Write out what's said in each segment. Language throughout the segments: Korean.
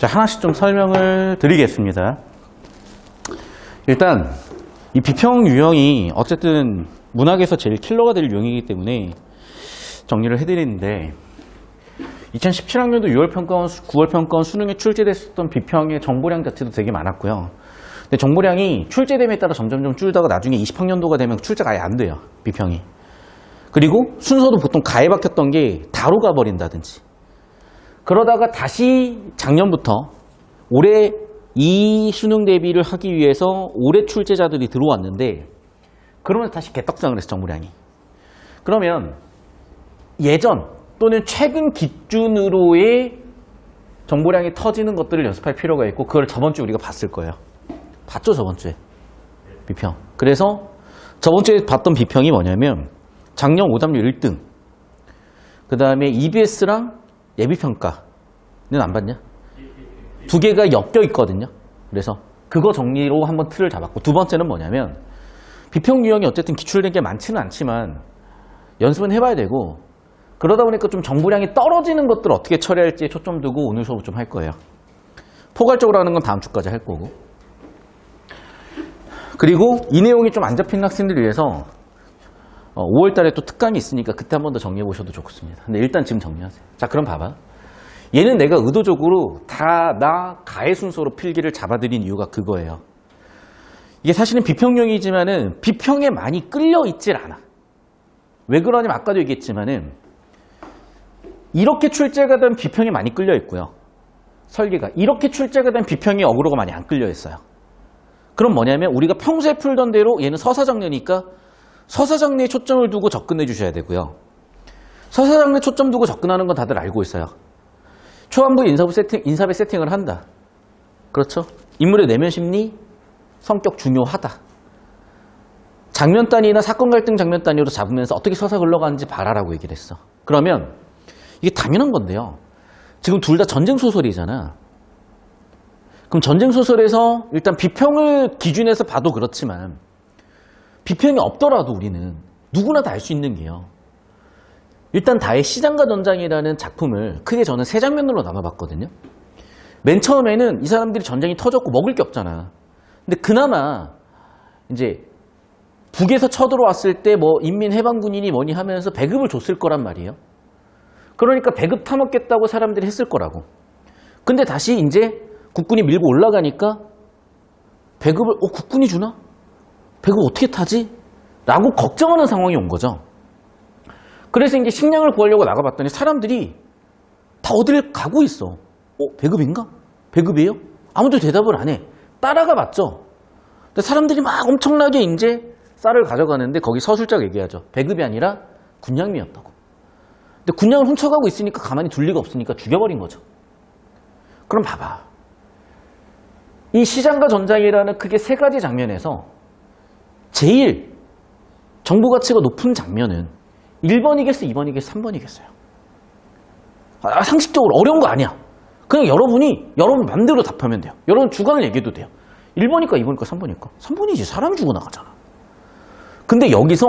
자, 하나씩 좀 설명을 드리겠습니다. 일단 이 비평 유형이 어쨌든 문학에서 제일 킬러가 될 유형이기 때문에 정리를 해드리는데, 2017학년도 6월 평가원, 9월 평가원 수능에 출제됐었던 비평의 정보량 자체도 되게 많았고요. 근데 정보량이 출제됨에 따라 점점 줄다가 나중에 20학년도가 되면 출제가 아예 안 돼요, 비평이. 그리고 순서도 보통 가에 박혔던 게 다로 가버린다든지, 그러다가 다시 작년부터 올해 이 수능 대비를 하기 위해서 올해 출제자들이 들어왔는데, 그러면 다시 개떡상을 했어, 정보량이. 그러면 예전 또는 최근 기준으로의 정보량이 터지는 것들을 연습할 필요가 있고, 그걸 저번 주에 우리가 봤을 거예요. 봤죠, 저번 주에 비평. 그래서 저번 주에 봤던 비평이 뭐냐면 작년 오답률 1등, 그 다음에 EBS랑 예비평가는 안 봤냐? 두 개가 엮여 있거든요. 그래서 그거 정리로 한번 틀을 잡았고, 두 번째는 뭐냐면 비평 유형이 어쨌든 기출된 게 많지는 않지만 연습은 해봐야 되고, 그러다 보니까 좀 정보량이 떨어지는 것들을 어떻게 처리할지에 초점 두고 오늘 수업 좀 할 거예요. 포괄적으로 하는 건 다음 주까지 할 거고. 그리고 이 내용이 좀 안 잡힌 학생들을 위해서 5월 달에 또 특강이 있으니까 그때 한 번 더 정리해 보셔도 좋습니다. 근데 일단 지금 정리하세요. 자, 그럼 봐봐. 얘는 내가 의도적으로 다 나 가의 순서로 필기를 잡아드린 이유가 그거예요. 이게 사실은 비평용이지만은 비평에 많이 끌려 있질 않아. 왜 그러냐면 아까도 얘기했지만은 이렇게 출제가 된 비평이 많이 끌려 있고요. 설계가. 이렇게 출제가 된 비평이 어그로가 많이 안 끌려 있어요. 그럼 뭐냐면 우리가 평소에 풀던 대로 얘는 서사장르니까 서사장르에 초점을 두고 접근해 주셔야 되고요. 서사장르에 초점 두고 접근하는 건 다들 알고 있어요. 초반부 인사배 세팅을 한다. 그렇죠? 인물의 내면 심리, 성격 중요하다. 장면 단위나 사건 갈등 장면 단위로 잡으면서 어떻게 서사 흘러가는지 봐라라고 얘기를 했어. 그러면 이게 당연한 건데요. 지금 둘 다 전쟁 소설이잖아. 그럼 전쟁 소설에서 일단 비평을 기준해서 봐도 그렇지만 비평이 없더라도 우리는 누구나 다 알 수 있는 게요. 일단 다의 시장과 전장이라는 작품을 크게 저는 세 장면으로 나눠봤거든요. 맨 처음에는 이 사람들이 전쟁이 터졌고 먹을 게 없잖아. 근데 그나마 이제 북에서 쳐들어왔을 때 뭐 인민해방군인이 뭐니 하면서 배급을 줬을 거란 말이에요. 그러니까 배급 타먹겠다고 사람들이 했을 거라고. 근데 다시 이제 국군이 밀고 올라가니까 배급을 국군이 주나? 배급 어떻게 타지? 라고 걱정하는 상황이 온 거죠. 그래서 이제 식량을 구하려고 나가봤더니 사람들이 다 어딜 가고 있어. 배급인가? 배급이에요? 아무도 대답을 안 해. 따라가 봤죠. 근데 사람들이 막 엄청나게 이제 쌀을 가져가는데 거기 서술자가 얘기하죠. 배급이 아니라 군량미였다고. 근데 군량을 훔쳐가고 있으니까 가만히 둘 리가 없으니까 죽여버린 거죠. 그럼 봐봐. 이 시장과 전장이라는 크게 세 가지 장면에서 제일 정보 가치가 높은 장면은 1번이겠어, 2번이겠어, 3번이겠어요. 상식적으로 어려운 거 아니야. 그냥 여러분 맘대로 답하면 돼요. 여러분 주관을 얘기해도 돼요. 1번일까, 2번일까, 3번일까? 3번이지. 사람 죽어 나가잖아. 근데 여기서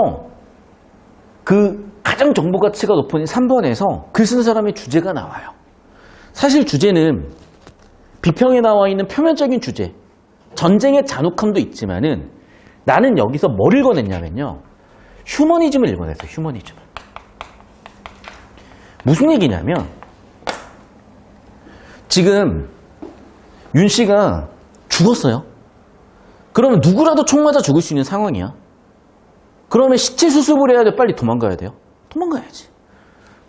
그 가장 정보 가치가 높은 3번에서 글 쓴 사람의 주제가 나와요. 사실 주제는 비평에 나와 있는 표면적인 주제, 전쟁의 잔혹함도 있지만은 나는 여기서 뭘 읽어냈냐면요. 휴머니즘을 읽어냈어요. 휴머니즘. 무슨 얘기냐면 지금 윤 씨가 죽었어요. 그러면 누구라도 총 맞아 죽을 수 있는 상황이야. 그러면 시체 수습을 해야 돼? 빨리 도망가야 돼요? 도망가야지.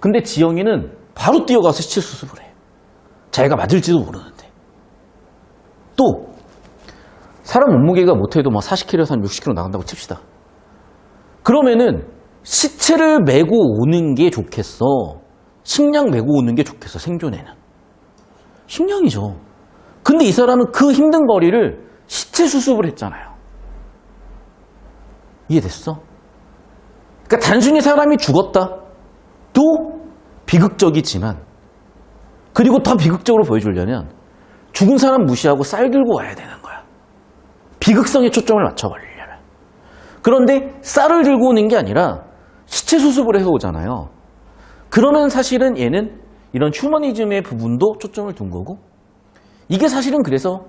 근데 지영이는 바로 뛰어가서 시체 수습을 해. 자기가 맞을지도 모르는데. 또 사람 몸무게가 못해도 막 40kg에서 한 60kg 나간다고 칩시다. 그러면은 시체를 메고 오는 게 좋겠어? 식량 메고 오는 게 좋겠어? 생존에는. 식량이죠. 근데 이 사람은 그 힘든 거리를 시체 수습을 했잖아요. 이해됐어? 그러니까 단순히 사람이 죽었다. 또 비극적이지만, 그리고 더 비극적으로 보여주려면 죽은 사람 무시하고 쌀 들고 와야 되는 거야. 비극성에 초점을 맞춰버리려면. 그런데 쌀을 들고 오는 게 아니라 시체 수습을 해서 오잖아요. 그러면 사실은 얘는 이런 휴머니즘의 부분도 초점을 둔 거고, 이게 사실은 그래서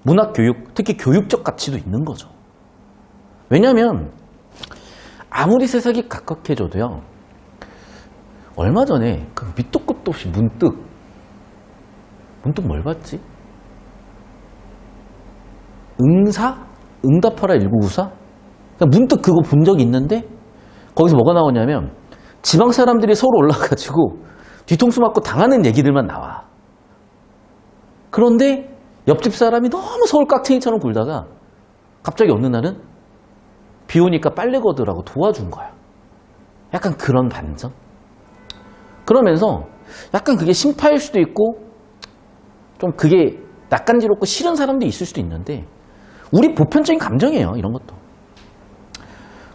문학교육, 특히 교육적 가치도 있는 거죠. 왜냐하면 아무리 세상이 각박해져도요. 얼마 전에 그 밑도 끝도 없이 문득 뭘 봤지? 응답하라 1994? 문득 그거 본 적이 있는데 거기서 뭐가 나오냐면 지방 사람들이 서울 올라가지고 뒤통수 맞고 당하는 얘기들만 나와. 그런데 옆집 사람이 너무 서울 깍쟁이처럼 굴다가 갑자기 어느 날은 비 오니까 빨래 걷으라고 도와준 거야. 약간 그런 반전? 그러면서 약간 그게 심파일 수도 있고 좀 그게 낯간지럽고 싫은 사람도 있을 수도 있는데 우리 보편적인 감정이에요. 이런 것도.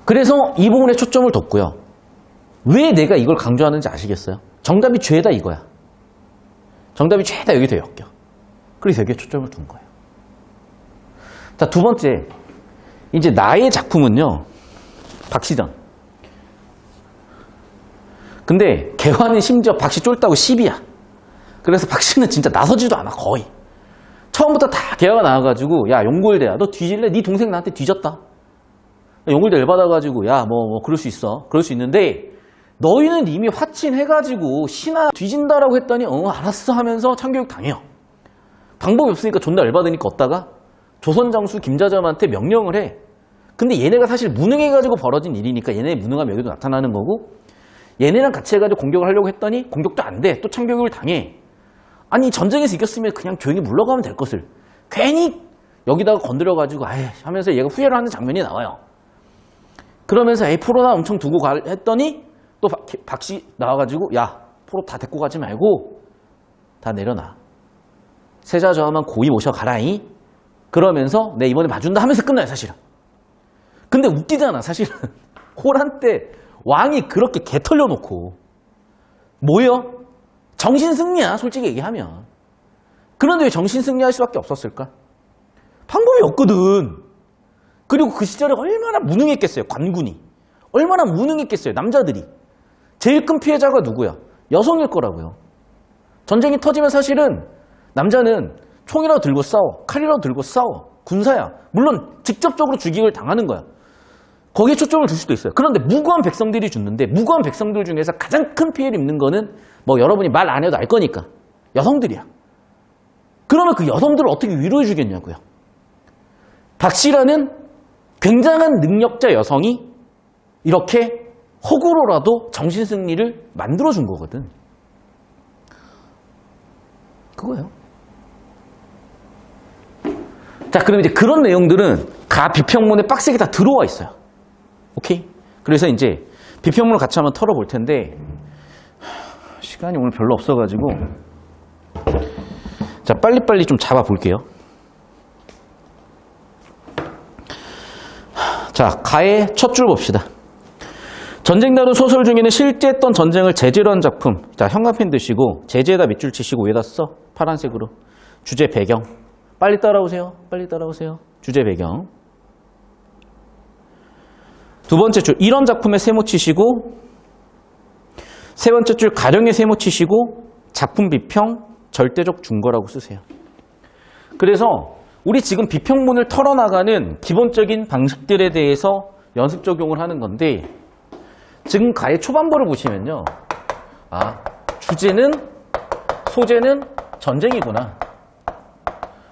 그래서 이 부분에 초점을 뒀고요. 왜 내가 이걸 강조하는지 아시겠어요? 정답이 죄다 이거야. 정답이 죄다 여기 더 엮여. 그래서 여기에 초점을 둔 거예요. 자, 두 번째. 이제 나의 작품은요. 박시전. 근데 개화는 심지어 박씨 쫄다고 10이야. 그래서 박씨는 진짜 나서지도 않아. 거의. 처음부터 다 개화가 나와가지고 야 용골대야 너 뒤질래? 네 동생 나한테 뒤졌다. 용골대 열받아가지고 야 뭐 그럴 수 있어. 그럴 수 있는데 너희는 이미 화친해가지고 신하 뒤진다라고 했더니 알았어 하면서 참교육 당해요. 방법이 없으니까 존나 열받으니까 걷다가 조선장수 김자점한테 명령을 해. 근데 얘네가 사실 무능해가지고 벌어진 일이니까 얘네의 무능함 여기도 나타나는 거고 얘네랑 같이 해가지고 공격을 하려고 했더니 공격도 안 돼. 또 참교육을 당해. 아니 전쟁에서 이겼으면 그냥 조용히 물러가면 될 것을 괜히 여기다가 건드려가지고 하면서 얘가 후회를 하는 장면이 나와요. 그러면서 포로나 엄청 두고 했더니 또 박씨 나와가지고 야 포로 다 데리고 가지 말고 다 내려놔. 세자저하만 고이 모셔가라이. 그러면서 내 이번에 봐준다 하면서 끝나요 사실은. 근데 웃기잖아 사실은. 호란 때 왕이 그렇게 개 털려놓고 뭐요? 정신승리야 솔직히 얘기하면. 그런데 왜 정신승리할 수밖에 없었을까? 방법이 없거든. 그리고 그 시절에 얼마나 무능했겠어요. 관군이. 얼마나 무능했겠어요. 남자들이. 제일 큰 피해자가 누구야? 여성일 거라고요. 전쟁이 터지면 사실은 남자는 총이라도 들고 싸워. 칼이라도 들고 싸워. 군사야. 물론 직접적으로 죽이를 당하는 거야. 거기에 초점을 둘 수도 있어요. 그런데 무고한 백성들이 죽는데 무고한 백성들 중에서 가장 큰 피해를 입는 거는 뭐 여러분이 말 안 해도 알 거니까 여성들이야. 그러면 그 여성들을 어떻게 위로해 주겠냐고요. 박씨라는 굉장한 능력자 여성이 이렇게 허구로라도 정신승리를 만들어준 거거든. 그거예요. 자, 그럼 이제 그런 내용들은 가 비평문에 빡세게 다 들어와 있어요. 오케이? 그래서 이제 비평문을 같이 한번 털어볼 텐데 시간이 오늘 별로 없어가지고 자 빨리빨리 좀 잡아볼게요. 자, 가의 첫 줄 봅시다. 전쟁 다룬 소설 중에는 실제 했던 전쟁을 제재로 한 작품. 자, 형광펜 드시고 제재에다 밑줄 치시고 위에다 써. 파란색으로. 주제 배경. 빨리 따라오세요. 빨리 따라오세요. 주제 배경. 두 번째 줄 이런 작품에 세모 치시고 세 번째 줄 가령에 세모 치시고 작품 비평 절대적 준거라고 쓰세요. 그래서 우리 지금 비평문을 털어나가는 기본적인 방식들에 대해서 연습 적용을 하는 건데 지금 가의 초반부를 보시면요. 주제는 소재는 전쟁이구나.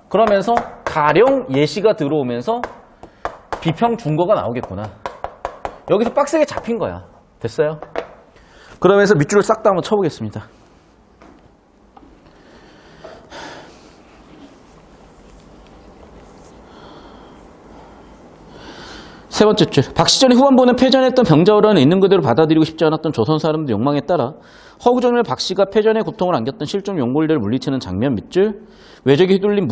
그러면서 가령 예시가 들어오면서 비평 준거가 나오겠구나. 여기서 빡세게 잡힌 거야. 됐어요? 그러면서 밑줄을 싹 다 한번 쳐보겠습니다. 세 번째 줄. 박시전의 후반부는 패전했던 병자호란을 있는 그대로 받아들이고 싶지 않았던 조선 사람들의 욕망에 따라 허구정렬 박씨가 패전의 고통을 안겼던 실종 용골대를 물리치는 장면 밑줄. 외적에 휘둘린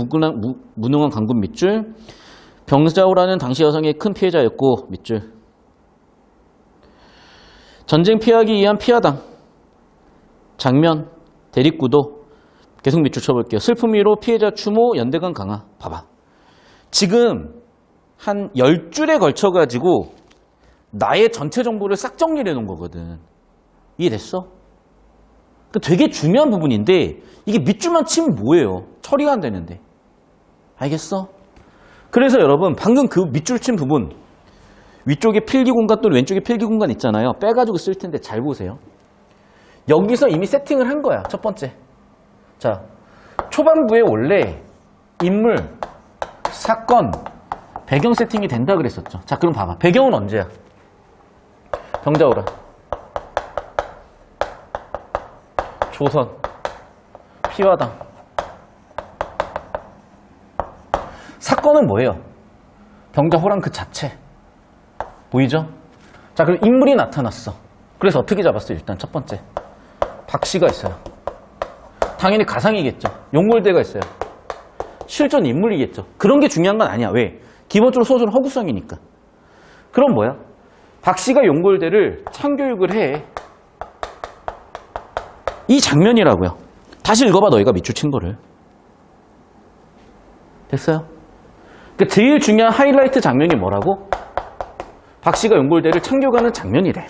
무능한 강군 밑줄. 병자호란은 당시 여성의 큰 피해자였고 밑줄. 전쟁 피하기 위한 피하당. 장면, 대립구도. 계속 밑줄 쳐볼게요. 슬픔 위로 피해자 추모, 연대감 강화. 봐봐. 지금 한 10줄에 걸쳐가지고 나의 전체 정보를 싹 정리해 놓은 거거든. 이해됐어? 그러니까 되게 중요한 부분인데 이게 밑줄만 치면 뭐예요? 처리가 안 되는데. 알겠어? 그래서 여러분 방금 그 밑줄 친 부분 위쪽에 필기 공간 또는 왼쪽에 필기 공간 있잖아요. 빼가지고 쓸 텐데 잘 보세요. 여기서 이미 세팅을 한 거야. 첫 번째. 자, 초반부에 원래 인물, 사건, 배경 세팅이 된다 그랬었죠. 자, 그럼 봐봐. 배경은 언제야? 병자호란. 조선. 피화당. 사건은 뭐예요? 병자호란 그 자체. 보이죠? 자, 그럼 인물이 나타났어. 그래서 어떻게 잡았어요? 일단 첫 번째. 박씨가 있어요. 당연히 가상이겠죠. 용골대가 있어요. 실존 인물이겠죠. 그런 게 중요한 건 아니야. 왜? 기본적으로 소설은 허구성이니까. 그럼 뭐야? 박씨가 용골대를 참교육을 해. 이 장면이라고요. 다시 읽어봐, 너희가 밑줄 친 거를. 됐어요? 그러니까 제일 중요한 하이라이트 장면이 뭐라고? 박씨가 용골대를 참교육하는 장면이래.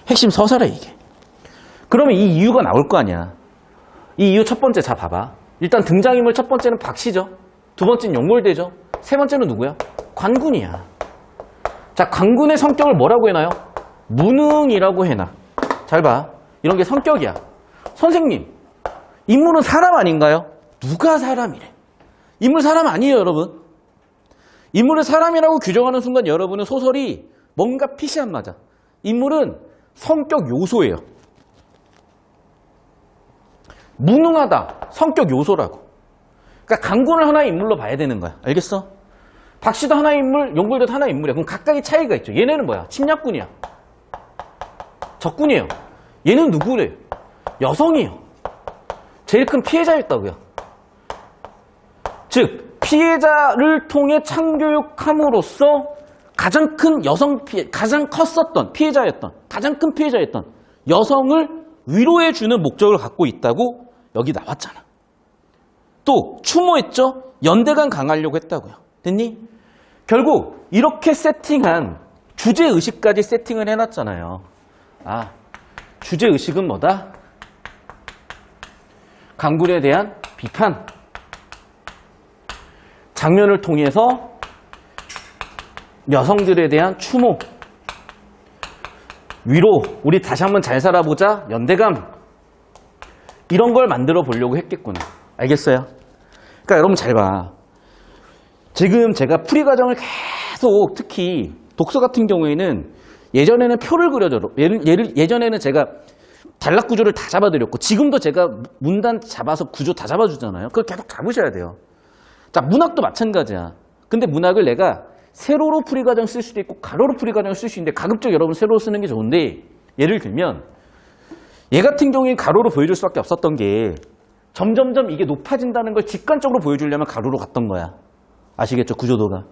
핵심 서사래, 이게. 그러면 이 이유가 나올 거 아니야. 이 이유 첫 번째, 자, 봐봐. 일단 등장인물 첫 번째는 박씨죠. 두 번째는 용골대죠. 세 번째는 누구야? 관군이야. 자, 관군의 성격을 뭐라고 해놔요? 무능이라고 해놔. 잘 봐. 이런 게 성격이야. 선생님, 인물은 사람 아닌가요? 누가 사람이래? 인물 사람 아니에요, 여러분. 인물을 사람이라고 규정하는 순간 여러분은 소설이 뭔가 핏이 안 맞아. 인물은 성격 요소예요. 무능하다. 성격 요소라고. 그러니까 강군을 하나의 인물로 봐야 되는 거야. 알겠어? 박씨도 하나의 인물, 용골대도 하나의 인물이야. 그럼 각각의 차이가 있죠. 얘네는 뭐야? 침략군이야. 적군이에요. 얘는 누구래요? 여성이에요. 제일 큰 피해자였다고요. 즉 피해자를 통해 참교육함으로써 가장 큰 여성 피해, 가장 컸었던 피해자였던, 가장 큰 피해자였던 여성을 위로해주는 목적을 갖고 있다고 여기 나왔잖아. 또 추모했죠. 연대감 강하려고 했다고요. 됐니? 결국 이렇게 세팅한 주제의식까지 세팅을 해놨잖아요. 아, 주제의식은 뭐다? 강군에 대한 비판. 장면을 통해서 여성들에 대한 추모. 위로, 우리 다시 한번 잘 살아보자, 연대감. 이런 걸 만들어 보려고 했겠구나. 알겠어요? 그러니까 여러분 잘 봐. 지금 제가 풀이 과정을 계속, 특히 독서 같은 경우에는 예전에는 표를 그려줘. 예전에는 제가 단락 구조를 다 잡아드렸고, 지금도 제가 문단 잡아서 구조 다 잡아주잖아요. 그걸 계속 잡으셔야 돼요. 자, 문학도 마찬가지야. 근데 문학을 내가 세로로 풀이 과정 쓸 수도 있고 가로로 풀이 과정을 쓸 수 있는데 가급적 여러분 세로로 쓰는 게 좋은데, 예를 들면 얘 같은 경우에 가로로 보여줄 수밖에 없었던 게 점점점 이게 높아진다는 걸 직관적으로 보여주려면 가로로 갔던 거야. 아시겠죠? 구조도가.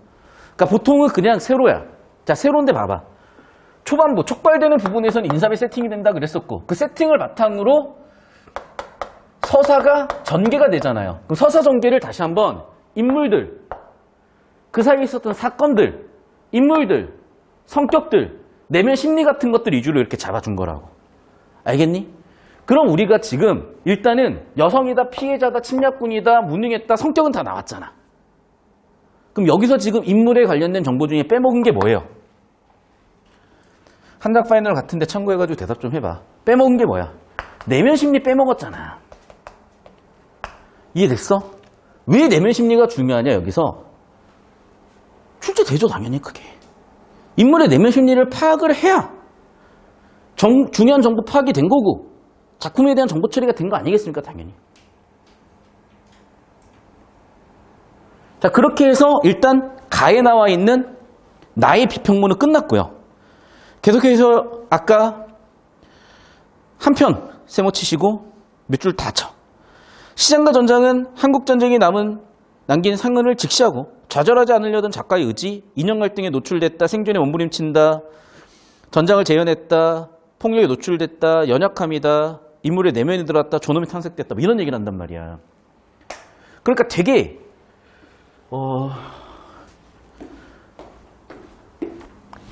그러니까 보통은 그냥 세로야. 자, 세로인데 봐봐. 초반부 촉발되는 부분에서는 인사비 세팅이 된다 그랬었고, 그 세팅을 바탕으로 서사가 전개가 되잖아요. 그럼 서사 전개를 다시 한번 인물들, 그 사이에 있었던 사건들, 인물들, 성격들, 내면 심리 같은 것들 위주로 이렇게 잡아준 거라고. 알겠니? 그럼 우리가 지금 일단은 여성이다, 피해자다, 침략군이다, 무능했다, 성격은 다 나왔잖아. 그럼 여기서 지금 인물에 관련된 정보 중에 빼먹은 게 뭐예요? 한작 파이널 같은데 참고해가지고 대답 좀 해봐. 빼먹은 게 뭐야? 내면 심리 빼먹었잖아. 이해됐어? 왜 내면 심리가 중요하냐, 여기서? 출제되죠, 당연히 크게. 인물의 내면 심리를 파악을 해야 중요한 정보 파악이 된 거고, 작품에 대한 정보 처리가 된 거 아니겠습니까, 당연히. 자, 그렇게 해서 일단 가에 나와 있는 나의 비평문은 끝났고요. 계속해서 아까 한 편 세모 치시고 몇 줄 다 쳐. 시장과 전장은 한국전쟁에 남긴 상흔을 직시하고 좌절하지 않으려던 작가의 의지, 인연 갈등에 노출됐다, 생존에 몸부림친다, 전장을 재현했다, 폭력에 노출됐다, 연약함이다, 인물의 내면이 들어왔다, 존엄이 탄생됐다, 뭐 이런 얘기를 한단 말이야. 그러니까 되게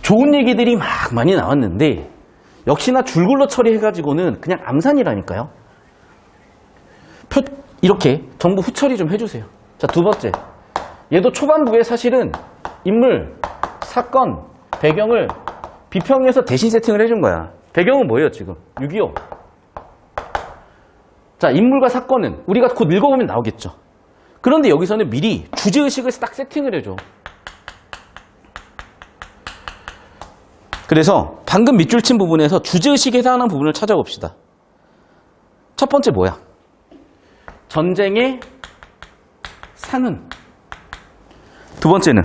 좋은 얘기들이 막 많이 나왔는데, 역시나 줄글로 처리해가지고는 그냥 암산이라니까요. 이렇게 전부 후처리 좀 해주세요. 자, 두 번째. 얘도 초반부에 사실은 인물, 사건, 배경을 비평에서 대신 세팅을 해준 거야. 배경은 뭐예요, 지금? 6.25. 자, 인물과 사건은 우리가 곧 읽어보면 나오겠죠. 그런데 여기서는 미리 주제의식을 딱 세팅을 해줘. 그래서 방금 밑줄 친 부분에서 주제의식에 해당하는 부분을 찾아봅시다. 첫 번째 뭐야? 전쟁의 상은. 두 번째는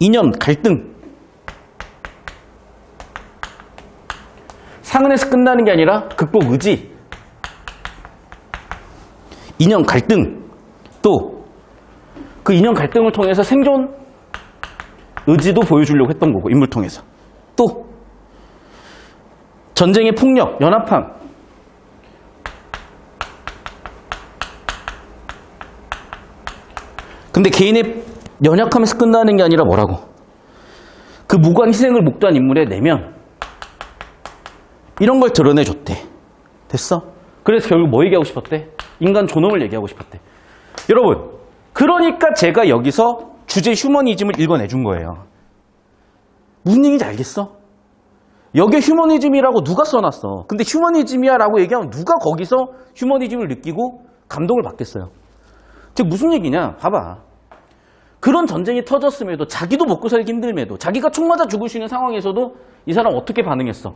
이념, 갈등. 상은에서 끝나는 게 아니라 극복 의지. 이념, 갈등. 또 그 이념 갈등을 통해서 생존 의지도 보여주려고 했던 거고, 인물 통해서. 또 전쟁의 폭력, 연합함. 근데 개인의 연약함에서 끝나는 게 아니라 뭐라고? 그 무관 희생을 목도한 인물의 내면, 이런 걸 드러내줬대. 됐어? 그래서 결국 뭐 얘기하고 싶었대? 인간 존엄을 얘기하고 싶었대. 여러분, 그러니까 제가 여기서 주제 휴머니즘을 읽어내준 거예요. 무슨 얘기인지 알겠어? 여기에 휴머니즘이라고 누가 써놨어? 근데 휴머니즘이야 라고 얘기하면 누가 거기서 휴머니즘을 느끼고 감동을 받겠어요? 즉 무슨 얘기냐? 봐봐. 그런 전쟁이 터졌음에도, 자기도 먹고 살기 힘들음에도, 자기가 총 맞아 죽을 수 있는 상황에서도 이 사람 어떻게 반응했어?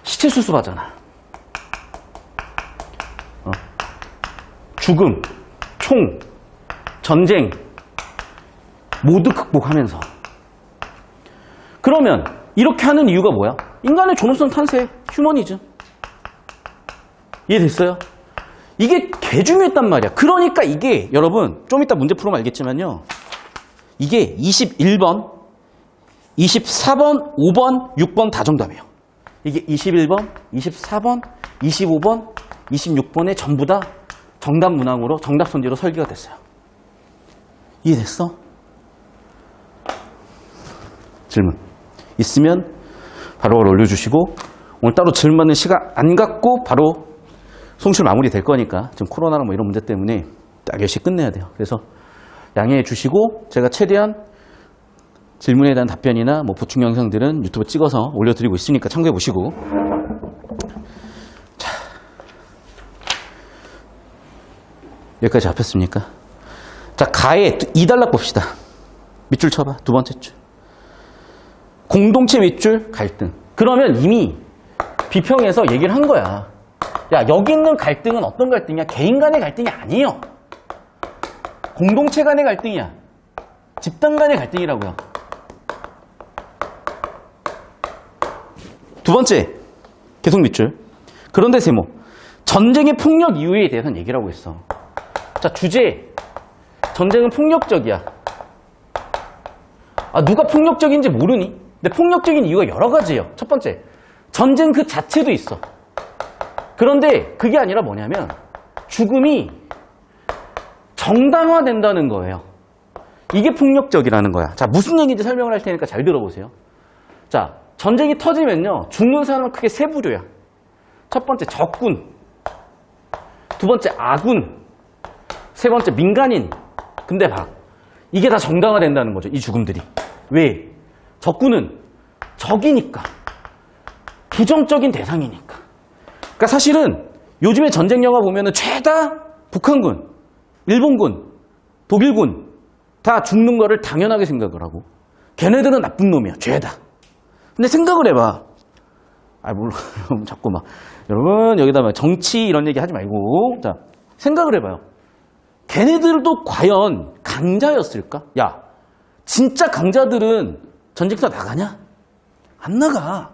시체 수습하잖아. 죽음, 총, 전쟁 모두 극복하면서. 그러면 이렇게 하는 이유가 뭐야? 인간의 존엄성 탄생, 휴머니즘. 이해됐어요? 이게 개 중요했단 말이야. 그러니까 이게 여러분 좀 이따 문제 풀으면 알겠지만요. 이게 21번, 24번, 5번, 6번 다 정답이에요. 이게 21번, 24번, 25번, 26번에 전부 다 정답 문항으로, 정답 선지로 설계가 됐어요. 이해됐어? 질문 있으면 바로 올려주시고, 오늘 따로 질문하는 시간 안 갖고 바로 송출 마무리 될 거니까, 지금 코로나나 뭐 이런 문제 때문에 딱 10시 끝내야 돼요. 그래서 양해해 주시고, 제가 최대한 질문에 대한 답변이나 뭐 보충 영상들은 유튜브 찍어서 올려드리고 있으니까 참고해 보시고. 자, 여기까지 잡혔습니까? 자, 가의 2단락 봅시다. 밑줄 쳐봐. 두 번째 줄. 공동체 밑줄 갈등. 그러면 이미 비평에서 얘기를 한 거야. 야, 여기 있는 갈등은 어떤 갈등이야? 개인 간의 갈등이 아니에요. 공동체 간의 갈등이야. 집단 간의 갈등이라고요. 두 번째, 계속 밑줄. 그런데 세모, 전쟁의 폭력 이유에 대해서는 얘기를 하고 있어. 자, 주제. 전쟁은 폭력적이야. 아, 누가 폭력적인지 모르니? 근데 폭력적인 이유가 여러 가지예요. 첫 번째, 전쟁 그 자체도 있어. 그런데 그게 아니라 뭐냐면 죽음이 정당화된다는 거예요. 이게 폭력적이라는 거야. 자, 무슨 얘기인지 설명을 할 테니까 잘 들어보세요. 자, 전쟁이 터지면요, 죽는 사람은 크게 세 부류야. 첫 번째, 적군. 두 번째, 아군. 세 번째, 민간인. 근데 봐, 이게 다 정당화된다는 거죠, 이 죽음들이. 왜? 적군은 적이니까. 부정적인 대상이니까. 그러니까 사실은 요즘에 전쟁 영화 보면은 죄다 북한군, 일본군, 독일군 다 죽는 거를 당연하게 생각을 하고, 걔네들은 나쁜 놈이야, 죄다. 근데 생각을 해봐. 아, 물론 자꾸 막 여러분 여기다 막 정치 이런 얘기 하지 말고, 자, 생각을 해봐요. 걔네들도 과연 강자였을까? 야, 진짜 강자들은 전쟁터 나가냐? 안 나가.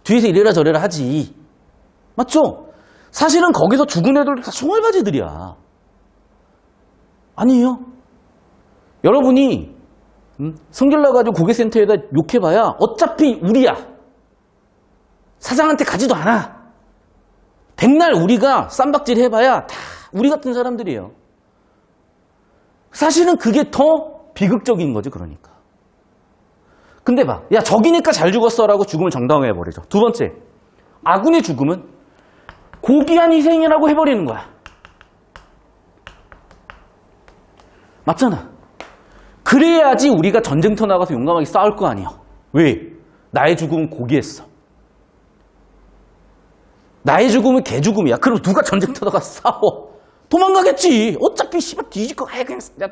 뒤에서 이래라 저래라 하지. 맞죠? 사실은 거기서 죽은 애들도 다 송알바지들이야. 아니에요? 여러분이 성질나가지고 고객센터에다 욕해봐야 어차피 우리야. 사장한테 가지도 않아. 백날 우리가 쌈박질 해봐야 다 우리 같은 사람들이에요. 사실은 그게 더 비극적인 거지, 그러니까. 근데 봐. 야, 적이니까 잘 죽었어라고 죽음을 정당화해버리죠. 두 번째, 아군의 죽음은 고귀한 희생이라고 해버리는 거야. 맞잖아. 그래야지 우리가 전쟁터 나가서 용감하게 싸울 거 아니야. 왜? 나의 죽음은 고귀했어. 나의 죽음은 개 죽음이야. 그럼 누가 전쟁터 나가서 싸워? 도망가겠지. 어차피 씨발 뒤질 거. 그냥 야,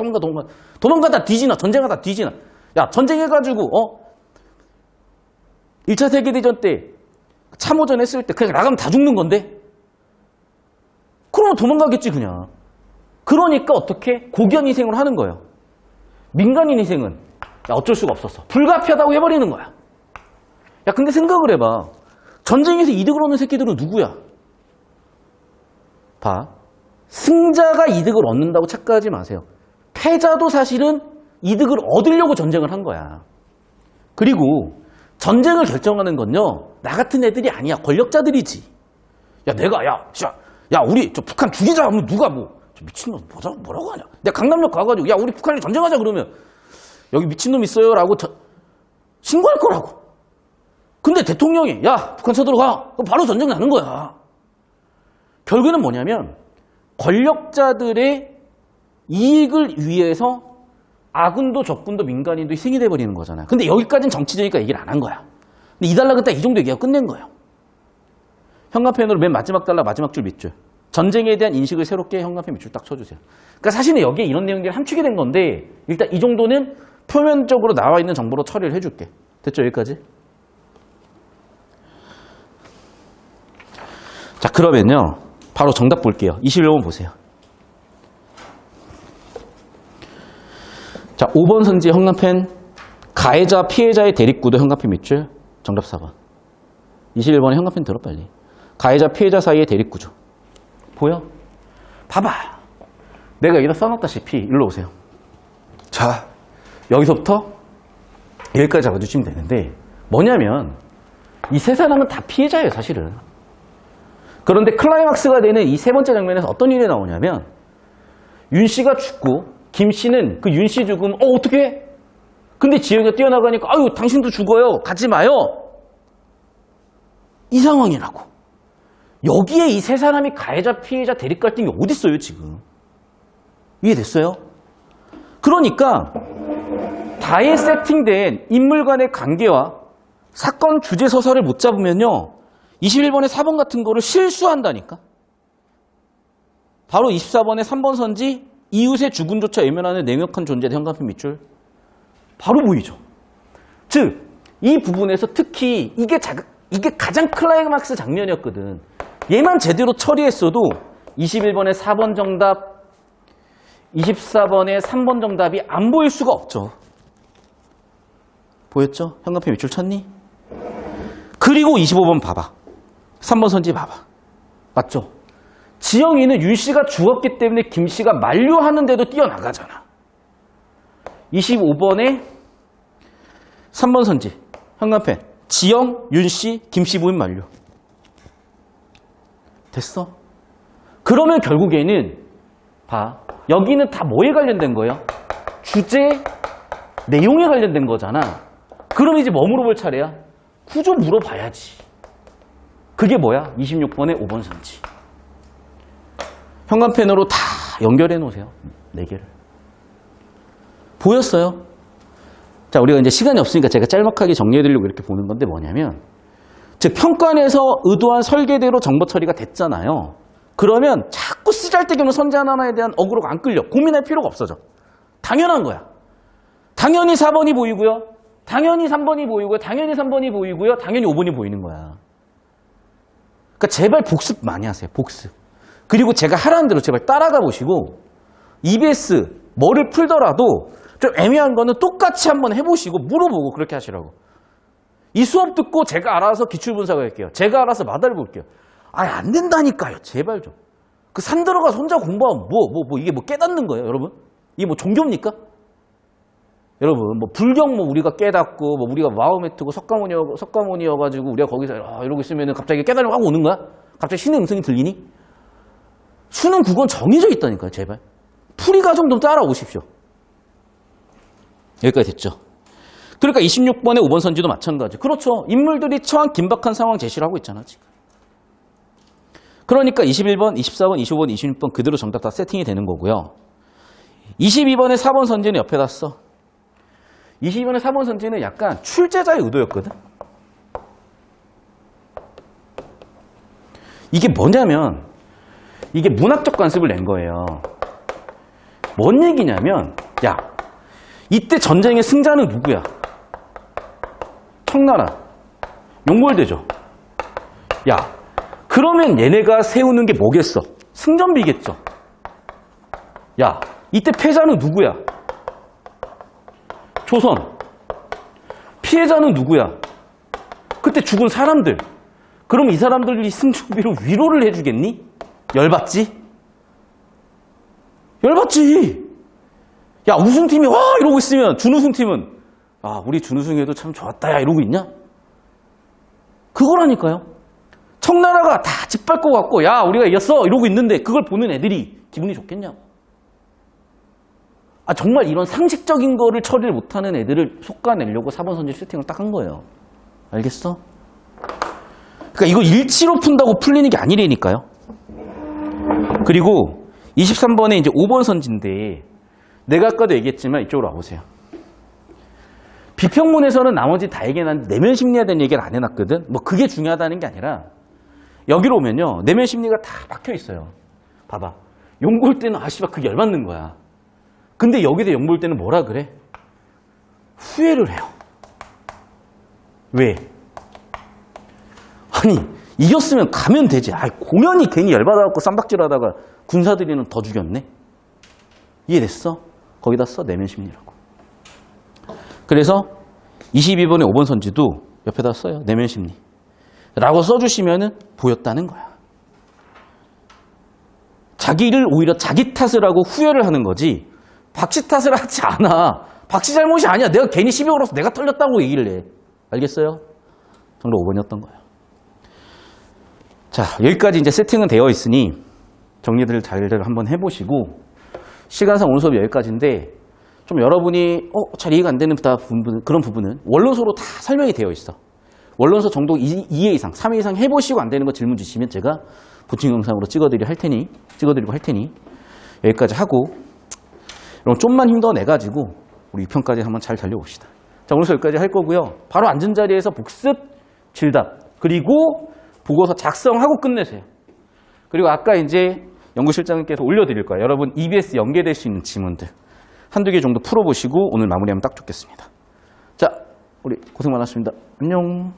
도망가다 뒤지나. 전쟁하다 뒤지나. 야, 전쟁해가지고 1차 세계대전 때 참호전 했을 때 그냥 나가면 다 죽는 건데? 그러면 도망가겠지 그냥. 그러니까 어떻게? 고귀한 희생을 하는 거예요. 민간인 희생은 야, 어쩔 수가 없었어. 불가피하다고 해버리는 거야. 야, 근데 생각을 해봐. 전쟁에서 이득을 얻는 새끼들은 누구야? 봐. 승자가 이득을 얻는다고 착각하지 마세요. 패자도 사실은 이득을 얻으려고 전쟁을 한 거야. 그리고 전쟁을 결정하는 건요, 나 같은 애들이 아니야. 권력자들이지. 야, 야, 우리 저 북한 죽이자 하면 누가 저 미친놈 뭐라고 하냐. 내가 강남역 가가지고 야, 우리 북한이 전쟁하자 그러면 여기 미친놈 있어요 라고 신고할 거라고. 근데 대통령이 야, 북한 쳐들어가. 그럼 바로 전쟁 나는 거야. 결국에는 뭐냐면 권력자들의 이익을 위해서 아군도 적군도 민간인도 희생이 돼버리는 거잖아요. 근데 여기까지는 정치적이니까 얘기를 안 한 거야. 근데 이 단락은 딱 이 정도 얘기하고 끝낸 거예요. 현관펜으로 맨 마지막 단락 마지막 줄 밑줄. 전쟁에 대한 인식을 새롭게 현관펜 밑줄 딱 쳐주세요. 그러니까 사실은 여기에 이런 내용들이 함축이 된 건데 일단 이 정도는 표면적으로 나와 있는 정보로 처리를 해줄게. 됐죠? 여기까지? 자, 그러면요. 바로 정답 볼게요. 21번 보세요. 자, 5번 선지 현관펜 가해자 피해자의 대립구도 현관펜 밑줄. 정답 4번. 21번에 현관펜 들어 빨리. 가해자 피해자 사이의 대립구조. 보여? 봐봐. 내가 여기다 써놨다시피 일로 오세요. 자, 여기서부터 여기까지 잡아주시면 되는데 뭐냐면 이 세 사람은 다 피해자예요 사실은. 그런데 클라이막스가 되는 이 세 번째 장면에서 어떤 일이 나오냐면 윤 씨가 죽고 김 씨는 그 윤 씨 죽음 어떡해? 근데 지영이가 뛰어나가니까 아유 당신도 죽어요. 가지 마요. 이 상황이라고. 여기에 이 세 사람이 가해자 피해자 대립 갈등이 어디 있어요 지금. 이해됐어요? 그러니까 다에 세팅된 인물 간의 관계와 사건 주제 서사를 못 잡으면요 21번에 4번 같은 거를 실수한다니까. 바로 24번에 3번 선지 이웃의 죽음조차 외면하는 냉혹한 존재의 현관펜 밑줄. 바로 보이죠. 즉, 이 부분에서 특히 이게 가장 클라이막스 장면이었거든. 얘만 제대로 처리했어도 21번에 4번 정답, 24번에 3번 정답이 안 보일 수가 없죠. 보였죠? 현관펜 밑줄 쳤니? 그리고 25번 봐봐. 3번 선지 봐봐. 맞죠? 지영이는 윤 씨가 죽었기 때문에 김 씨가 만류하는데도 뛰어나가잖아. 25번에 3번 선지 현관펜 지영, 윤 씨, 김 씨 부인 만류. 됐어? 그러면 결국에는 봐. 여기는 다 뭐에 관련된 거예요? 주제, 내용에 관련된 거잖아. 그럼 이제 뭐 물어볼 차례야? 구조 물어봐야지. 그게 뭐야? 26번에 5번 선지. 현관펜으로 다 연결해 놓으세요. 4개를. 보였어요? 자, 우리가 이제 시간이 없으니까 제가 짤막하게 정리해 드리려고 이렇게 보는 건데 뭐냐면, 즉, 평가원에서 의도한 설계대로 정보 처리가 됐잖아요. 그러면 자꾸 쓰잘데기 없는 선지 하나에 대한 어그로가 안 끌려. 고민할 필요가 없어져. 당연한 거야. 당연히 4번이 보이고요. 당연히 3번이 보이고요. 당연히 3번이 보이고요. 당연히 5번이 보이는 거야. 그러니까 제발 복습 많이 하세요. 복습. 그리고 제가 하라는 대로 제발 따라가 보시고 EBS 뭐를 풀더라도 좀 애매한 거는 똑같이 한번 해보시고 물어보고 그렇게 하시라고. 이 수업 듣고 제가 알아서 기출분석할게요. 제가 알아서 마다를 볼게요. 아니 안 된다니까요. 제발 좀. 그 산 들어가서 혼자 공부하면 이게 뭐 깨닫는 거예요, 여러분? 이게 뭐 종교입니까? 여러분, 뭐 불경 뭐 우리가 깨닫고 뭐 우리가 마호메트고 석가모니여가지고 우리가 거기서 이러고 있으면 갑자기 깨달으려고 하고 오는 거야? 갑자기 신의 음성이 들리니? 수능 국어는 정해져 있다니까요, 제발. 풀이 과정 좀 따라오십시오. 여기까지 됐죠. 그러니까 26번의 5번 선지도 마찬가지. 그렇죠. 인물들이 처한 긴박한 상황 제시를 하고 있잖아, 지금. 그러니까 21번, 24번, 25번, 26번 그대로 정답 다 세팅이 되는 거고요. 22번의 4번 선지는 옆에다 써. 22번의 4번 선지는 약간 출제자의 의도였거든. 이게 뭐냐면 이게 문학적 관습을 낸 거예요. 뭔 얘기냐면 야, 이때 전쟁의 승자는 누구야? 청나라, 용골대죠. 야, 그러면 얘네가 세우는 게 뭐겠어? 승전비겠죠. 야, 이때 패자는 누구야? 조선. 피해자는 누구야? 그때 죽은 사람들. 그럼 이 사람들이 승전비로 위로를 해주겠니? 열받지? 열받지. 야, 우승팀이 와 이러고 있으면 준우승팀은 아, 우리 준우승해도 참 좋았다 야 이러고 있냐? 그거라니까요. 청나라가 다 짓밟고 갔고 야 우리가 이겼어 이러고 있는데 그걸 보는 애들이 기분이 좋겠냐고. 아, 정말 이런 상식적인 거를 처리를 못하는 애들을 솎아내려고 4번 선지 세팅을 딱 한 거예요. 알겠어? 그러니까 이거 일치로 푼다고 풀리는 게 아니라니까요. 그리고 23번에 이제 5번 선지인데 내가 아까도 얘기했지만 이쪽으로 와보세요. 비평문에서는 나머지 다 얘기해놨는데 내면 심리에 대한 얘기를 안 해놨거든. 뭐 그게 중요하다는 게 아니라 여기로 오면요. 내면 심리가 다 박혀 있어요. 봐봐. 용볼 때는 아 씨발 그게 열받는 거야. 근데 여기서 용볼 때는 뭐라 그래? 후회를 해요. 왜? 아니 이겼으면 가면 되지. 아, 공연히 괜히 열받아갖고 쌈박질하다가 군사들이는 더 죽였네. 이해됐어? 거기다 써 내면 심리라고. 그래서 22번의 5번 선지도 옆에다 써요. 내면 심리 라고 써주시면은 보였다는 거야. 자기를 오히려 자기 탓을 하고 후회를 하는 거지 박씨 탓을 하지 않아. 박씨 잘못이 아니야. 내가 괜히 시비 걸어서 내가 털렸다고 얘기를 해. 알겠어요? 정답 5번이었던 거예요. 자, 여기까지 이제 세팅은 되어 있으니 정리들을 잘 한번 해보시고 시간상 오늘 수업이 여기까지인데 좀 여러분이 잘 이해가 안 되는 그런 부분은 원론서로 다 설명이 되어 있어. 원론서 정도 2회 이상, 3회 이상 해보시고 안 되는 거 질문 주시면 제가 보충 영상으로 찍어드리고 할 테니 여기까지 하고 여러분 좀만 힘 더 내가지고 우리 6편까지 한번 잘 달려봅시다. 자, 오늘 수업 여기까지 할 거고요. 바로 앉은 자리에서 복습, 질답 그리고 보고서 작성하고 끝내세요. 그리고 아까 이제 연구실장님께서 올려드릴 거예요. 여러분 EBS 연계될 수 있는 지문들 한두 개 정도 풀어보시고 오늘 마무리하면 딱 좋겠습니다. 자, 우리 고생 많았습니다. 안녕.